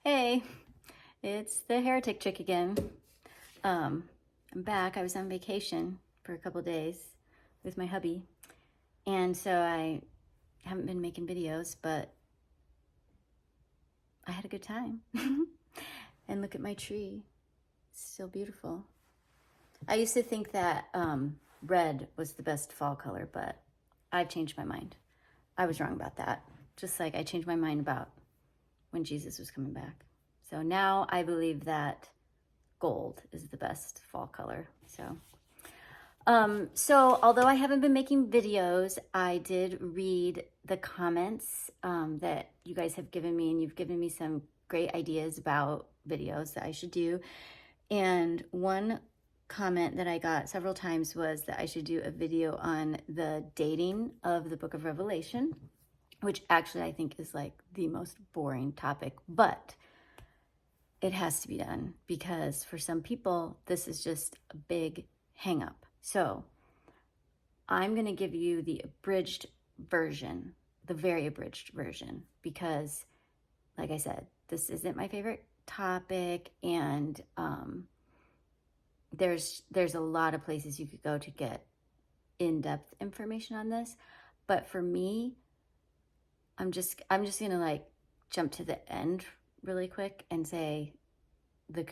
Hey, it's the heretic chick again. I'm back. I was on vacation for a couple days with my hubby, and so I haven't been making videos, but I had a good time. And look at my tree. It's still beautiful. I used to think that red was the best fall color, but I've changed my mind. I was wrong about that. Just like I changed my mind about when Jesus was coming back. So now I believe that gold is the best fall color. So although I haven't been making videos, I did read the comments that you guys have given me, and you've given me some great ideas about videos that I should do. And one comment that I got several times was that I should do a video on the dating of the book of Revelation, which actually I think is like the most boring topic, but it has to be done because for some people, this is just a big hang up. So I'm going to give you the abridged version, the very abridged version, because like I said, this isn't my favorite topic, and there's a lot of places you could go to get in-depth information on this. But for me, I'm just going to like jump to the end really quick and say the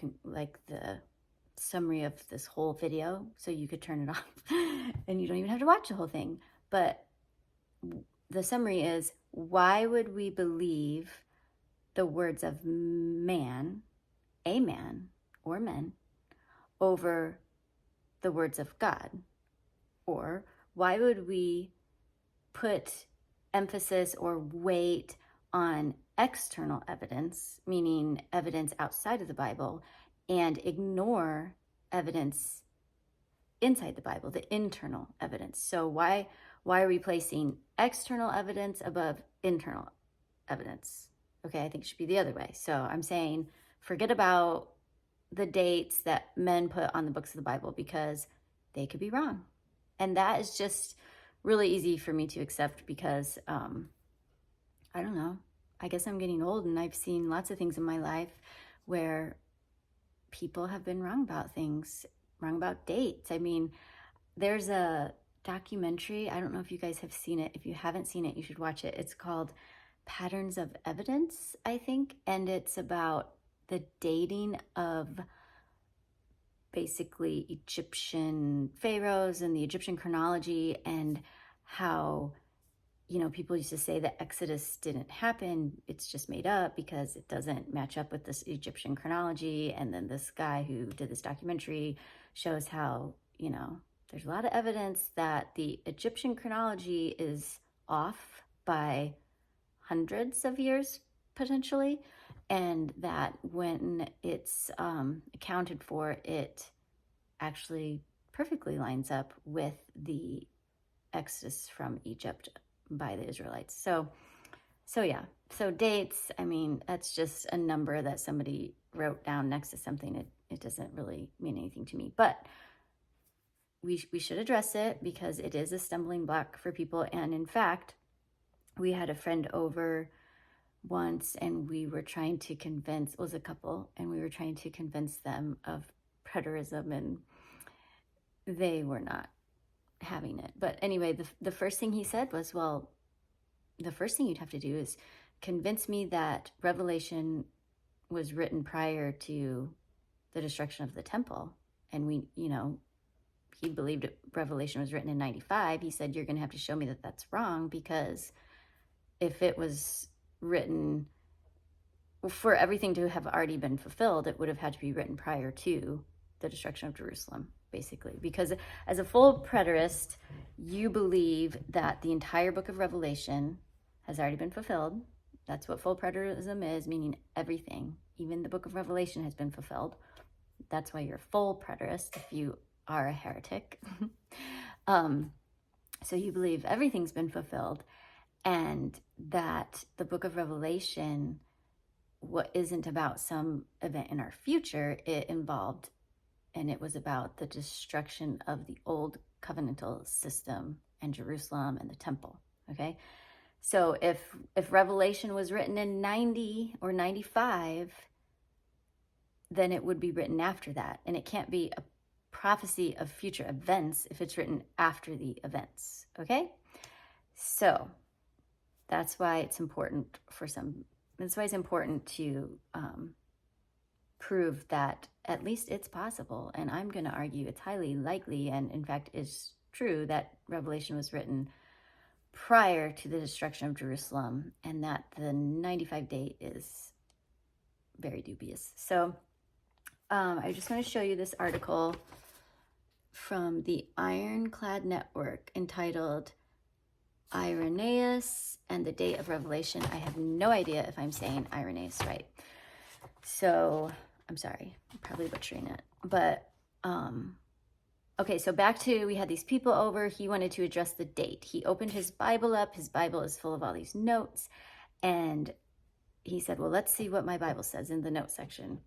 summary of this whole video, so you could turn it off and you don't even have to watch the whole thing. But the summary is, why would we believe the words of man, a man or men, over the words of God? Or why would we put emphasis or weight on external evidence, meaning evidence outside of the Bible, and ignore evidence inside the Bible, the internal evidence? So why are we placing external evidence above internal evidence? Okay, I think it should be the other way. So I'm saying forget about the dates that men put on the books of the Bible because they could be wrong. And that is just really easy for me to accept because I don't know. I guess I'm getting old and I've seen lots of things in my life where people have been wrong about things, wrong about dates. I mean, there's a documentary. I don't know if you guys have seen it. If you haven't seen it, you should watch it. It's called Patterns of Evidence, I think. And it's about the dating of basically Egyptian pharaohs and the Egyptian chronology, and how, people used to say that Exodus didn't happen. It's just made up because it doesn't match up with this Egyptian chronology. And then this guy who did this documentary shows how, there's a lot of evidence that the Egyptian chronology is off by hundreds of years, potentially. And that when it's accounted for, it actually perfectly lines up with the Exodus from Egypt by the Israelites. So yeah. So dates, I mean, that's just a number that somebody wrote down next to something. It doesn't really mean anything to me. But we should address it because it is a stumbling block for people. And in fact, we had a friend over once and we were trying to convince, it was a couple, and we were trying to convince them of preterism, and they were not having it. But anyway, the first thing he said was, well, the first thing you'd have to do is convince me that Revelation was written prior to the destruction of the temple. And he believed Revelation was written in 95. He said, you're going to have to show me that that's wrong, because if it was written for everything to have already been fulfilled, it would have had to be written prior to the destruction of Jerusalem, basically. Because as a full preterist, you believe that the entire book of Revelation has already been fulfilled. That's what full preterism is, meaning everything, even the book of Revelation, has been fulfilled. That's why you're a full preterist if you are a heretic. So you believe everything's been fulfilled, and that the book of Revelation isn't about some event in our future. It involved, and it was about the destruction of the old covenantal system and Jerusalem and the temple. Okay, So if Revelation was written in 90 or 95, then it would be written after that. And it can't be a prophecy of future events if it's written after the events, okay? So that's why it's important to prove that at least it's possible. And I'm going to argue it's highly likely, and in fact is true, that Revelation was written prior to the destruction of Jerusalem, and that the 95 date is very dubious. So I just want to show you this article from the Ironclad Network entitled Irenaeus and the Date of Revelation. I have no idea if I'm saying Irenaeus right. So I'm sorry, I'm probably butchering it. But okay, so back to, we had these people over. He wanted to address the date. He opened his Bible up. His Bible is full of all these notes. And he said, well, let's see what my Bible says in the note section.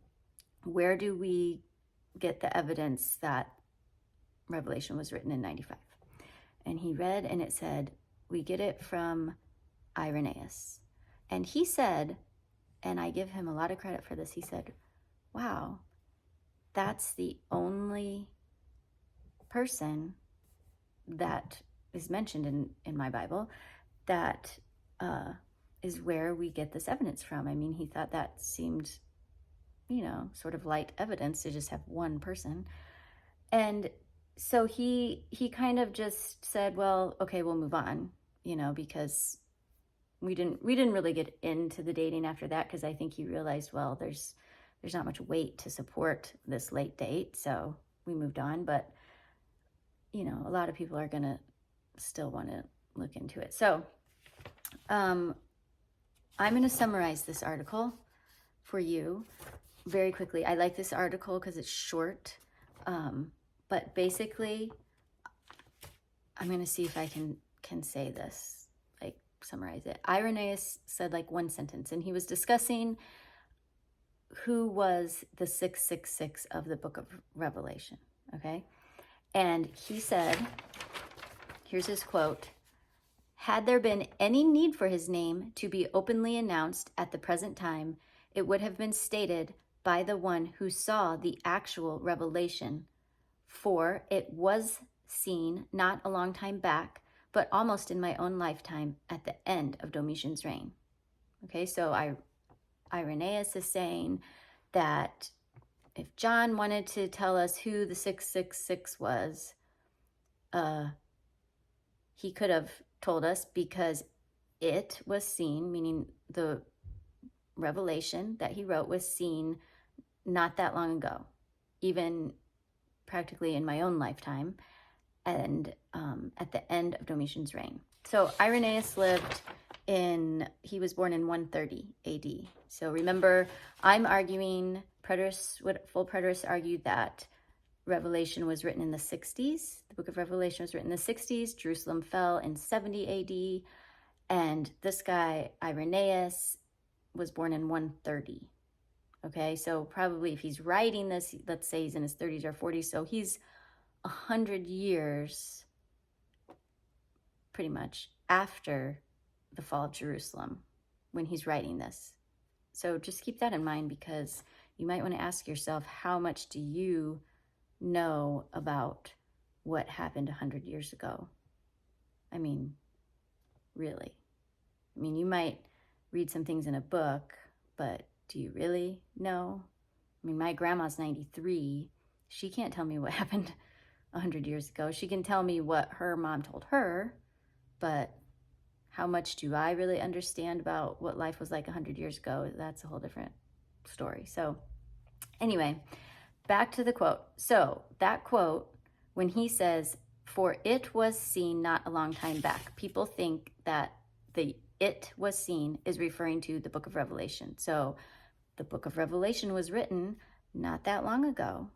Where do we get the evidence that Revelation was written in 95? And he read, and it said, we get it from Irenaeus. And he said, and I give him a lot of credit for this, he said, wow, that's the only person that is mentioned in my Bible that is where we get this evidence from. I mean, he thought that seemed, sort of light evidence to just have one person. And so he kind of just said, well, okay, we'll move on, because we didn't really get into the dating after that, because I think he realized, well, there's not much weight to support this late date. So we moved on. But a lot of people are going to still want to look into it. So I'm going to summarize this article for you very quickly. I like this article because it's short. But basically, I'm going to see if I can say this, like summarize it. Irenaeus said like one sentence, and he was discussing who was the 666 of the book of Revelation, okay? And he said, here's his quote, had there been any need for his name to be openly announced at the present time, it would have been stated by the one who saw the actual revelation, for it was seen not a long time back, but almost in my own lifetime at the end of Domitian's reign. Okay, so Irenaeus is saying that if John wanted to tell us who the 666 was, he could have told us, because it was seen, meaning the revelation that he wrote was seen not that long ago, even practically in my own lifetime, and at the end of Domitian's reign. So Irenaeus he was born in 130 AD. So remember, I'm arguing, full preterists argued that Revelation was written in the 60s. The book of Revelation was written in the 60s. Jerusalem fell in 70 AD. And this guy, Irenaeus, was born in 130. Okay, so probably if he's writing this, let's say he's in his 30s or 40s, so he's 100 years, pretty much, after the fall of Jerusalem when he's writing this. So just keep that in mind, because you might want to ask yourself, how much do you know about what happened 100 years ago? I mean, really. I mean, you might read some things in a book, but do you really know? I mean, my grandma's 93. She can't tell me what happened 100 years ago. She can tell me what her mom told her, but how much do I really understand about what life was like 100 years ago? That's a whole different story. So anyway, back to the quote. So that quote, when he says, for it was seen not a long time back, people think that the it was seen is referring to the book of Revelation. So the book of Revelation was written not that long ago,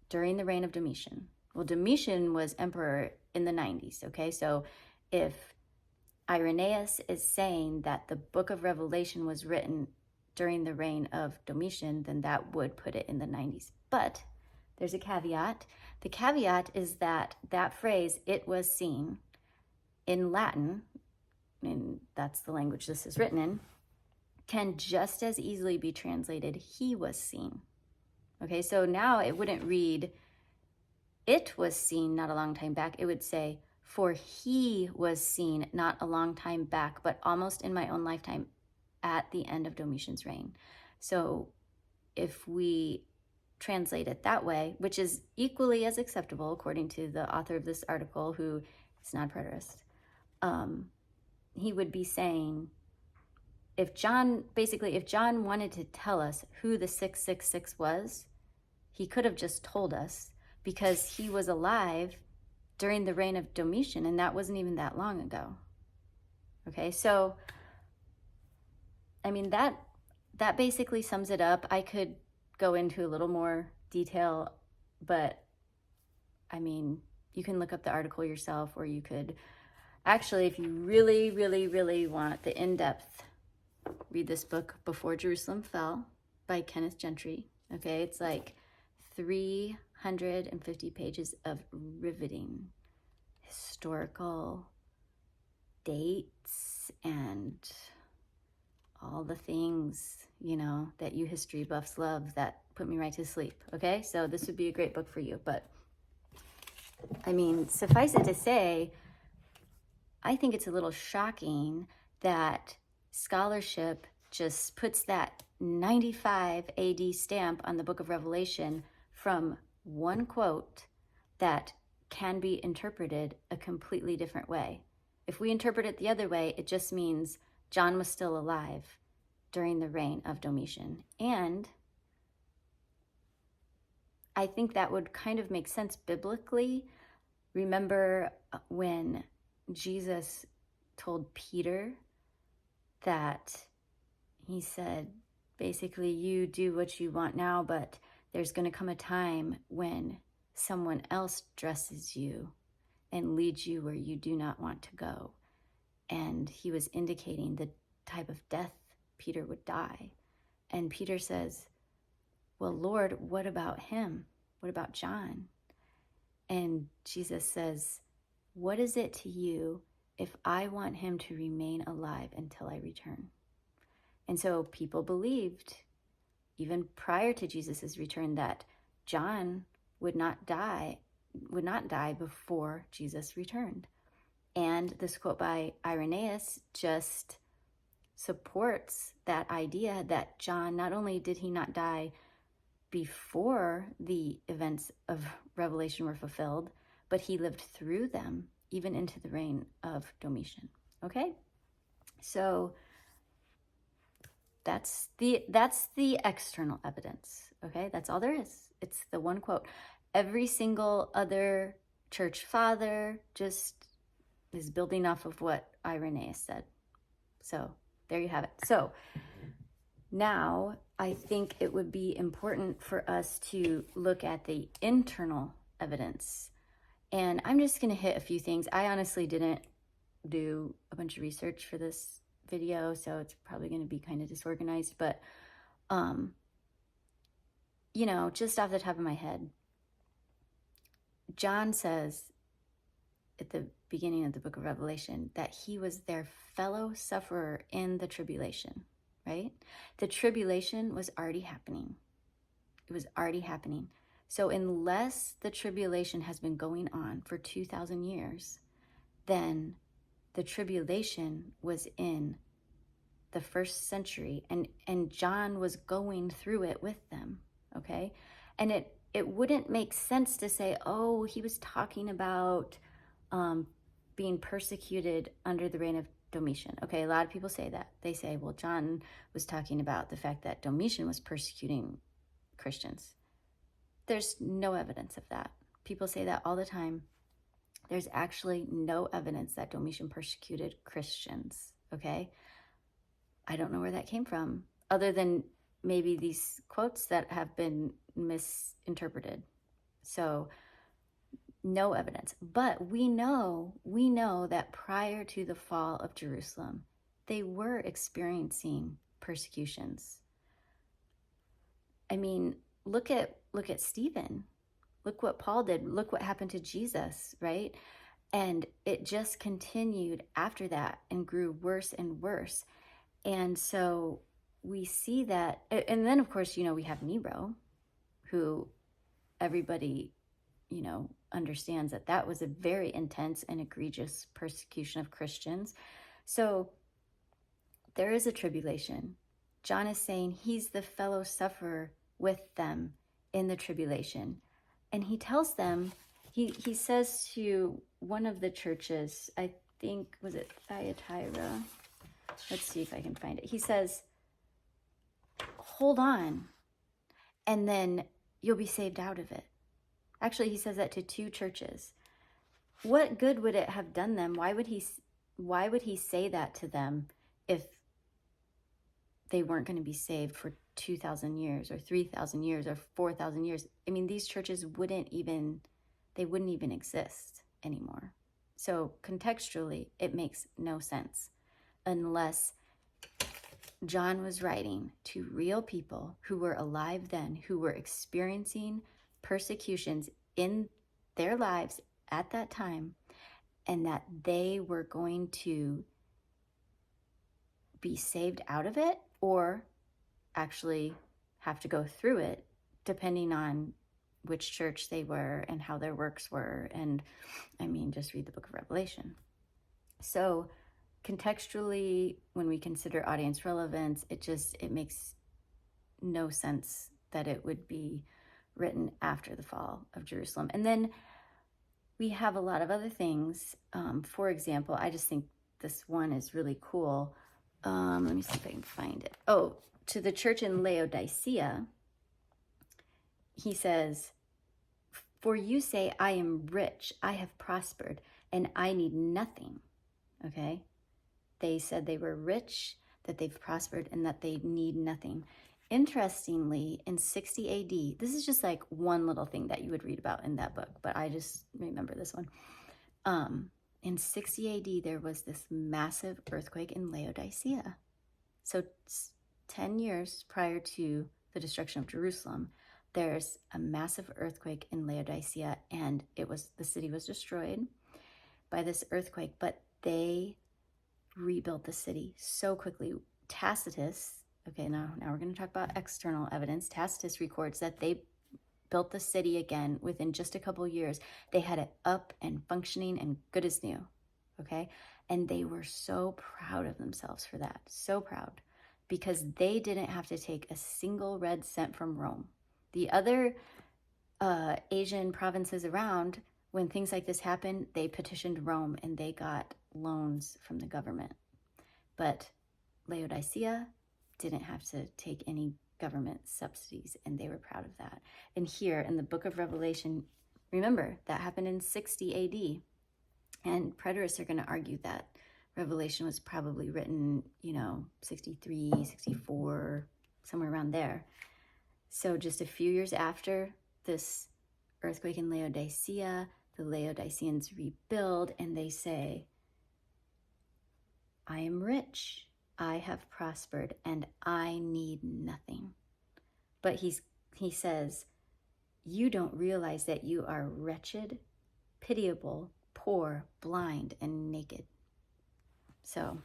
during the reign of Domitian. Well, Domitian was emperor in the 90s, okay? So if Irenaeus is saying that the book of Revelation was written during the reign of Domitian, then that would put it in the 90s. But there's a caveat. The caveat is that that phrase, it was seen, in Latin, and that's the language this is written in, can just as easily be translated, he was seen. Okay, so now it wouldn't read, it was seen not a long time back. It would say, for he was seen not a long time back, but almost in my own lifetime at the end of Domitian's reign. So if we translate it that way, which is equally as acceptable according to the author of this article, who is not a preterist, he would be saying, if John wanted to tell us who the 666 was, he could have just told us, because he was alive during the reign of Domitian, and that wasn't even that long ago. Okay, so I mean, that basically sums it up. I could go into a little more detail, but I mean, you can look up the article yourself, or you could actually, if you really, really, really want the in-depth, read this book, Before Jerusalem Fell by Kenneth Gentry. Okay, it's like 350 pages of riveting historical dates and all the things, you know, that you history buffs love, that put me right to sleep. Okay, so this would be a great book for you. But I mean, suffice it to say, I think it's a little shocking that scholarship just puts that 95 AD stamp on the book of Revelation from one quote that can be interpreted a completely different way. If we interpret it the other way, it just means John was still alive during the reign of Domitian. And I think that would kind of make sense biblically. Remember when Jesus told Peter that he said, basically, you do what you want now, but there's going to come a time when someone else dresses you and leads you where you do not want to go. And he was indicating the type of death Peter would die. And Peter says, well, Lord, what about him? What about John? And Jesus says, what is it to you if I want him to remain alive until I return? And so people believed, even prior to Jesus's return, that John would not die before Jesus returned. And this quote by Irenaeus just supports that idea that John, not only did he not die before the events of Revelation were fulfilled, but he lived through them, even into the reign of Domitian. Okay? So that's the external evidence. Okay? That's all there is. It's the one quote. Every single other church father just is building off of what Irenaeus said. So there you have it. So now I think it would be important for us to look at the internal evidence. And I'm just going to hit a few things. I honestly didn't do a bunch of research for this video, so it's probably going to be kind of disorganized. But, you know, just off the top of my head, John says at the beginning of the book of Revelation that he was their fellow sufferer in the tribulation, right? The tribulation was already happening. It was already happening. So unless the tribulation has been going on for 2,000 years, then the tribulation was in the first century, and John was going through it with them, okay? And it wouldn't make sense to say, oh, he was talking about being persecuted under the reign of Domitian. Okay, a lot of people say that. They say, well, John was talking about the fact that Domitian was persecuting Christians. There's no evidence of that. People say that all the time. There's actually no evidence that Domitian persecuted Christians, okay? I don't know where that came from, other than maybe these quotes that have been misinterpreted. So no evidence. But we know that prior to the fall of Jerusalem, they were experiencing persecutions. I mean, look at Stephen. Look what Paul did. Look what happened to Jesus, right? And it just continued after that and grew worse and worse. And so we see that. And then, of course, we have Nero, who everybody, understands that was a very intense and egregious persecution of Christians. So there is a tribulation. John is saying he's the fellow sufferer with them in the tribulation. And he tells them, he says to one of the churches, I think, was it Thyatira? Let's see if I can find it. He says, hold on, and then you'll be saved out of it. Actually, he says that to two churches. What good would it have done them? Why would he say that to them if they weren't going to be saved for 2,000 years or 3,000 years or 4,000 years? I mean, these churches wouldn't even exist anymore. So contextually, it makes no sense unless John was writing to real people who were alive then, who were experiencing persecutions in their lives at that time, and that they were going to be saved out of it or actually have to go through it, depending on which church they were and how their works were. And I mean, just read the book of Revelation. So contextually, when we consider audience relevance, it makes no sense that it would be written after the fall of Jerusalem. And then we have a lot of other things. For example, I just think this one is really cool. Let me see if I can find it. Oh, to the church in Laodicea, he says, for you say, I am rich, I have prospered, and I need nothing. Okay? They said they were rich, that they've prospered, and that they need nothing. Interestingly, in 60 AD, this is just like one little thing that you would read about in that book, but I just remember this one. In 60 AD, there was this massive earthquake in Laodicea. So 10 years prior to the destruction of Jerusalem, there's a massive earthquake in Laodicea, and the city was destroyed by this earthquake, but they rebuilt the city so quickly. Tacitus, okay, now we're going to talk about external evidence. Tacitus records that they built the city again within just a couple years. They had it up and functioning and good as new, okay? And they were so proud of themselves for that, so proud, because they didn't have to take a single red cent from Rome. The other Asian provinces around, when things like this happened, they petitioned Rome and they got loans from the government. But Laodicea didn't have to take any government subsidies, and they were proud of that. And here in the book of Revelation, remember, that happened in 60 AD. And preterists are going to argue that Revelation was probably written, 63, 64, somewhere around there. So just a few years after this earthquake in Laodicea, the Laodiceans rebuild, and they say, I am rich, I have prospered, and I need nothing. But he says, you don't realize that you are wretched, pitiable, poor, blind, and naked. So,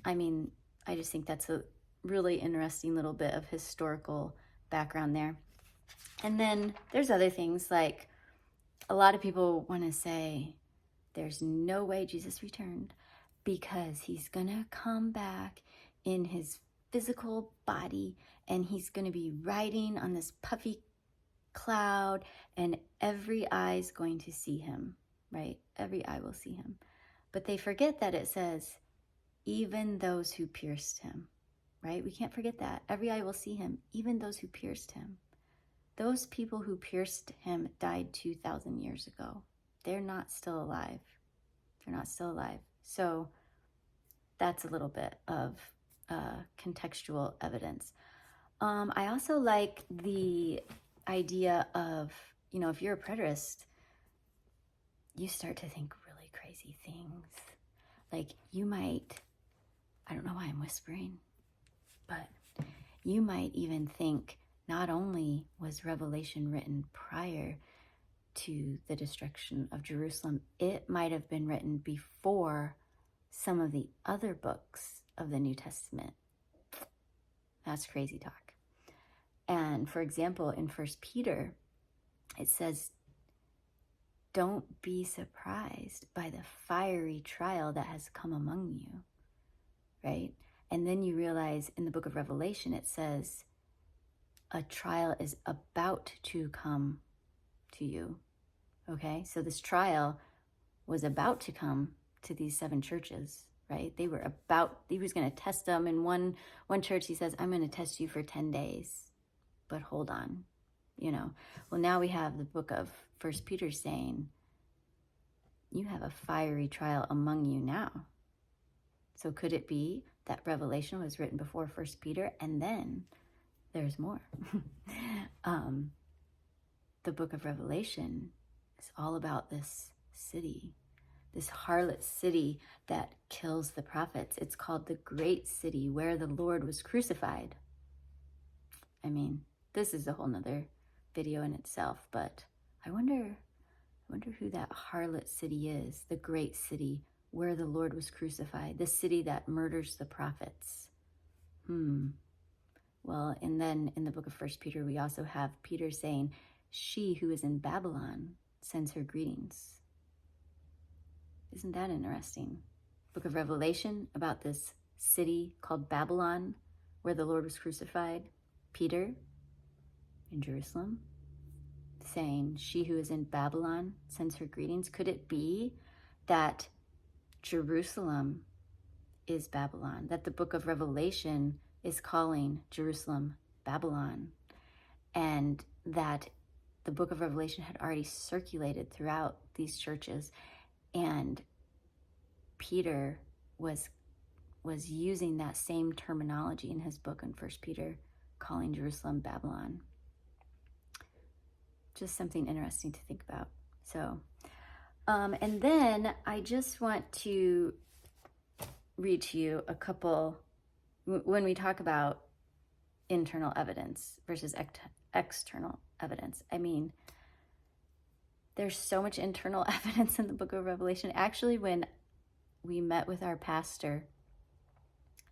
I mean, I just think that's a really interesting little bit of historical background there. And then there's other things, like a lot of people want to say there's no way Jesus returned because he's going to come back in his physical body and he's going to be riding on this puffy cloud and every eye is going to see him, right? Every eye will see him. But they forget that it says, even those who pierced him, right? We can't forget that. Every eye will see him, even those who pierced him. Those people who pierced him died 2,000 years ago. They're not still alive. They're not still alive. So that's a little bit of contextual evidence. I also like the idea of, if you're a preterist, you start to think really crazy things. Like you might, I don't know why I'm whispering, but you might even think not only was Revelation written prior to the destruction of Jerusalem, it might have been written before some of the other books of the New Testament. That's crazy talk. And for example, in 1 Peter, it says, don't be surprised by the fiery trial that has come among you, right? And then you realize in the book of Revelation, it says, a trial is about to come to you, okay? So this trial was about to come to these 7 churches, right? He was going to test them. In one church, he says, I'm going to test you for 10 days, but hold on, Well, now we have the book of 1 Peter saying, you have a fiery trial among you now. So could it be that Revelation was written before 1 Peter and then there's more? The book of Revelation is all about this city, this harlot city that kills the prophets. It's called the great city where the Lord was crucified. I mean, this is a whole nother video in itself, but I wonder who that harlot city is, the great city where the Lord was crucified, the city that murders the prophets. Well, and then in the book of 1 Peter, we also have Peter saying, she who is in Babylon sends her greetings. Isn't that interesting? Book of Revelation about this city called Babylon where the Lord was crucified. Peter in Jerusalem saying, she who is in Babylon sends her greetings. Could it be that Jerusalem is Babylon, that the book of Revelation is calling Jerusalem Babylon, and that the book of Revelation had already circulated throughout these churches, and Peter was using that same terminology in his book in 1 Peter, calling Jerusalem Babylon? Just something interesting to think about. So, and then I just want to read to you a couple, when we talk about internal evidence versus external evidence. I mean, there's so much internal evidence in the book of Revelation. Actually, when we met with our pastor,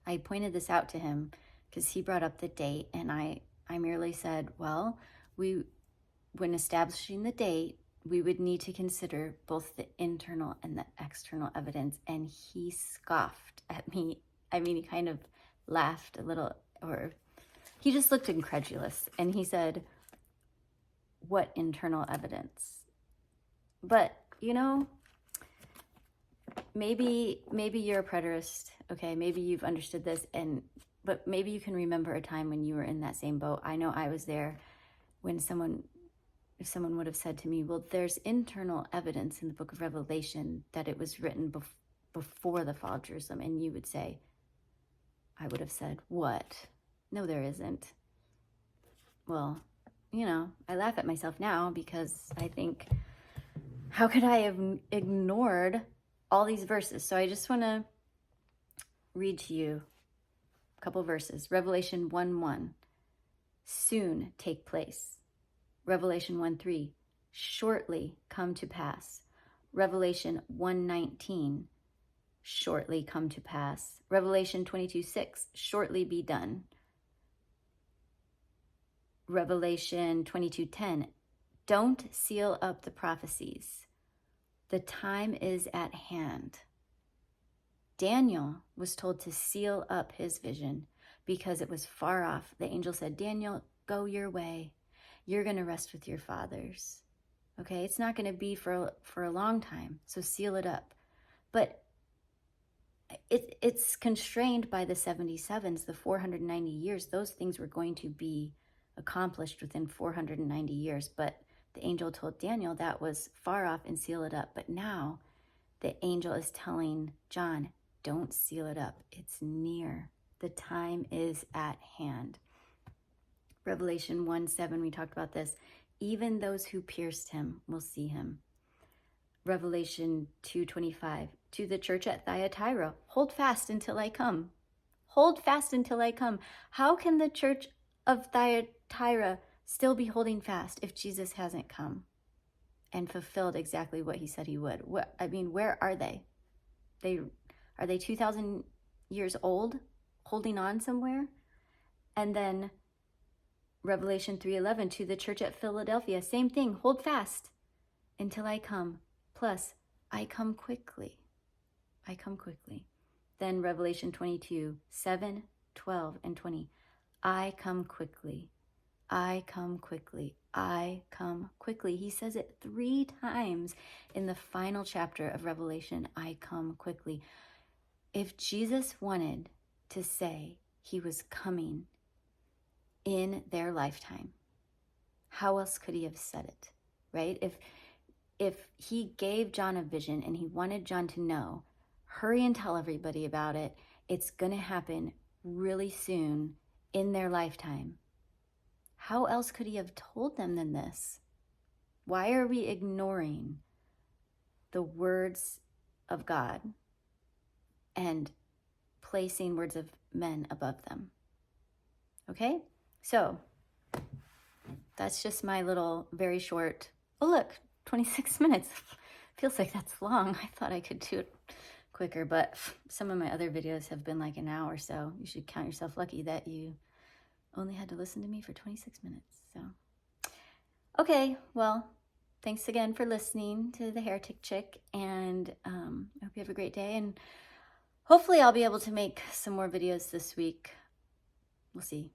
I pointed this out to him because he brought up the date, and I merely said, well, when establishing the date, we would need to consider both the internal and the external evidence. And he scoffed at me. I mean, he kind of laughed a little, or he just looked incredulous. And he said, what internal evidence? But, maybe you're a preterist, okay? Maybe you've understood this, but maybe you can remember a time when you were in that same boat. I know I was there when if someone would have said to me, well, there's internal evidence in the book of Revelation that it was written before the fall of Jerusalem. And you would say, I would have said, what? No, there isn't. Well, I laugh at myself now because I think, how could I have ignored all these verses? So I just want to read to you a couple verses. Revelation 1:1, soon take place. Revelation 1:3, shortly come to pass. Revelation 1:19, shortly come to pass. Revelation 22:6, shortly be done. Revelation 22:10, don't seal up the prophecies. The time is at hand. Daniel was told to seal up his vision because it was far off. The angel said, Daniel, go your way. You're going to rest with your fathers. Okay, it's not going to be for a long time, so seal it up. But it's constrained by the 77s, the 490 years. Those things were going to be accomplished within 490 years. But the angel told Daniel that was far off and seal it up. But now the angel is telling John, don't seal it up. It's near. The time is at hand. Revelation 1:7, we talked about this. Even those who pierced him will see him. Revelation 2:25, to the church at Thyatira, hold fast until I come. Hold fast until I come. How can the church of Thyatira still be holding fast if Jesus hasn't come? and fulfilled exactly what he said he would. Where are they? Are they 2,000 years old, holding on somewhere? And then Revelation 3:11, to the church at Philadelphia, same thing, hold fast until I come. Plus, I come quickly. I come quickly. Then Revelation 22:7, 12, and 20. I come quickly. I come quickly. I come quickly. He says it 3 times in the final chapter of Revelation. I come quickly. If Jesus wanted to say he was coming in their lifetime, how else could he have said it, right? If he gave John a vision and he wanted John to know, hurry and tell everybody about it, it's going to happen really soon in their lifetime, how else could he have told them than this? Why are we ignoring the words of God and placing words of men above them? Okay, so that's just my little very short, oh look, 26 minutes. Feels like that's long. I thought I could do it quicker, but some of my other videos have been like an hour, so you should count yourself lucky that you only had to listen to me for 26 minutes. So, okay, well, thanks again for listening to the Heretic Chick, and I hope you have a great day, and hopefully I'll be able to make some more videos this week. We'll see.